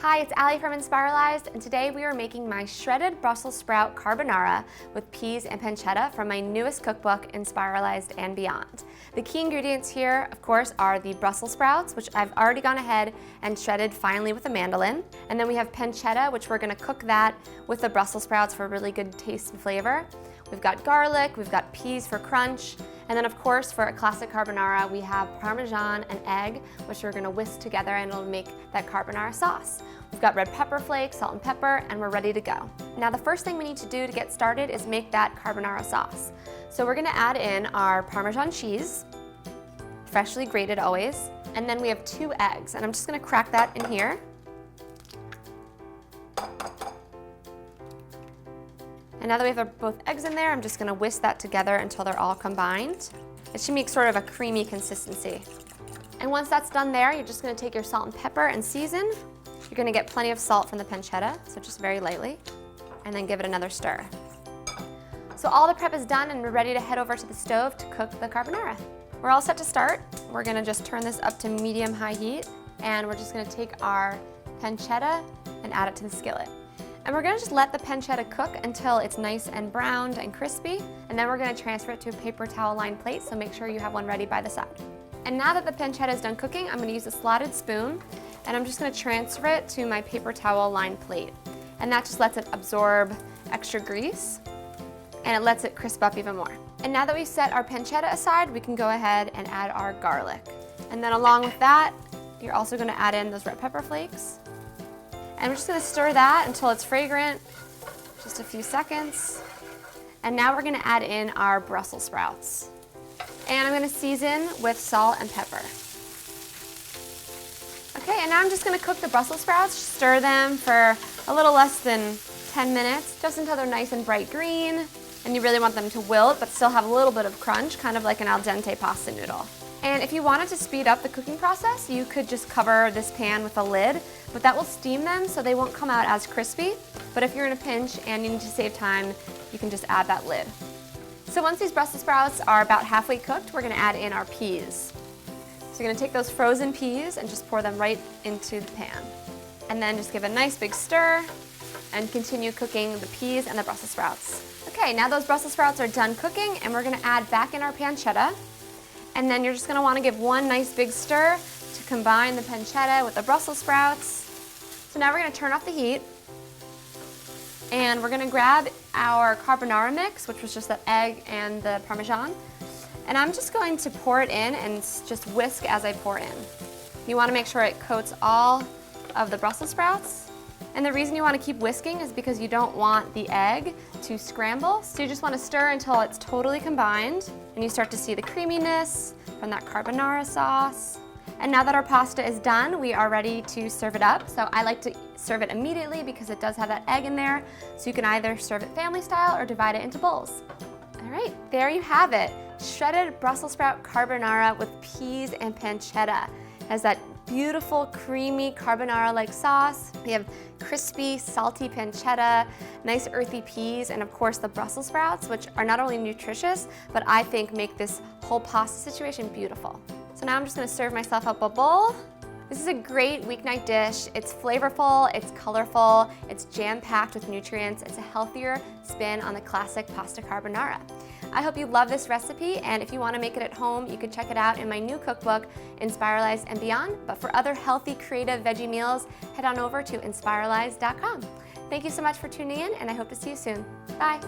Hi, it's Allie from Inspiralized, and today we are making my shredded Brussels sprout carbonara with peas and pancetta from my newest cookbook, Inspiralized and Beyond. The key ingredients here, of course, are the Brussels sprouts, which I've already gone ahead and shredded finely with a mandolin. And then we have pancetta, which we're gonna cook that with the Brussels sprouts for really good taste and flavor. We've got garlic, we've got peas for crunch, and then of course for a classic carbonara we have Parmesan and egg, which we're gonna whisk together and it'll make that carbonara sauce. We've got red pepper flakes, salt and pepper, and we're ready to go. Now the first thing we need to do to get started is make that carbonara sauce. So we're gonna add in our Parmesan cheese, freshly grated always, and then we have 2 eggs, and I'm just gonna crack that in here. And now that we have both eggs in there, I'm just gonna whisk that together until they're all combined. It should make sort of a creamy consistency. And once that's done there, you're just gonna take your salt and pepper and season. You're gonna get plenty of salt from the pancetta, so just very lightly, and then give it another stir. So all the prep is done and we're ready to head over to the stove to cook the carbonara. We're all set to start. We're gonna just turn this up to medium-high heat, and we're just gonna take our pancetta and add it to the skillet. And we're gonna just let the pancetta cook until it's nice and browned and crispy, and then we're gonna transfer it to a paper towel lined plate, so make sure you have one ready by the side. And now that the pancetta is done cooking, I'm gonna use a slotted spoon, and I'm just gonna transfer it to my paper towel lined plate. And that just lets it absorb extra grease, and it lets it crisp up even more. And now that we've set our pancetta aside, we can go ahead and add our garlic. And then along with that, you're also gonna add in those red pepper flakes. And we're just gonna stir that until it's fragrant, just a few seconds. And now we're gonna add in our Brussels sprouts. And I'm gonna season with salt and pepper. Okay, and now I'm just gonna cook the Brussels sprouts, stir them for a little less than 10 minutes, just until they're nice and bright green. And you really want them to wilt, but still have a little bit of crunch, kind of like an al dente pasta noodle. And if you wanted to speed up the cooking process, you could just cover this pan with a lid, but that will steam them so they won't come out as crispy. But if you're in a pinch and you need to save time, you can just add that lid. So once these Brussels sprouts are about halfway cooked, we're gonna add in our peas. So you're gonna take those frozen peas and just pour them right into the pan. And then just give a nice big stir and continue cooking the peas and the Brussels sprouts. Okay, now those Brussels sprouts are done cooking, and we're gonna add back in our pancetta. And then you're just gonna wanna give one nice big stir to combine the pancetta with the Brussels sprouts. So now we're gonna turn off the heat, and we're gonna grab our carbonara mix, which was just that egg and the Parmesan. And I'm just going to pour it in and just whisk as I pour in. You wanna make sure it coats all of the Brussels sprouts. And the reason you want to keep whisking is because you don't want the egg to scramble. So you just want to stir until it's totally combined and you start to see the creaminess from that carbonara sauce. And now that our pasta is done, we are ready to serve it up. So I like to serve it immediately because it does have that egg in there. So you can either serve it family style or divide it into bowls. All right, there you have it. Shredded Brussels sprout carbonara with peas and pancetta. It has that beautiful, creamy carbonara-like sauce. We have crispy, salty pancetta, nice earthy peas, and of course the Brussels sprouts, which are not only nutritious, but I think make this whole pasta situation beautiful. So now I'm just gonna serve myself up a bowl. This is a great weeknight dish. It's flavorful, it's colorful, it's jam-packed with nutrients. It's a healthier spin on the classic pasta carbonara. I hope you love this recipe, and if you want to make it at home, you can check it out in my new cookbook, Inspiralized and Beyond. But for other healthy, creative veggie meals, head on over to inspiralized.com. Thank you so much for tuning in, and I hope to see you soon. Bye.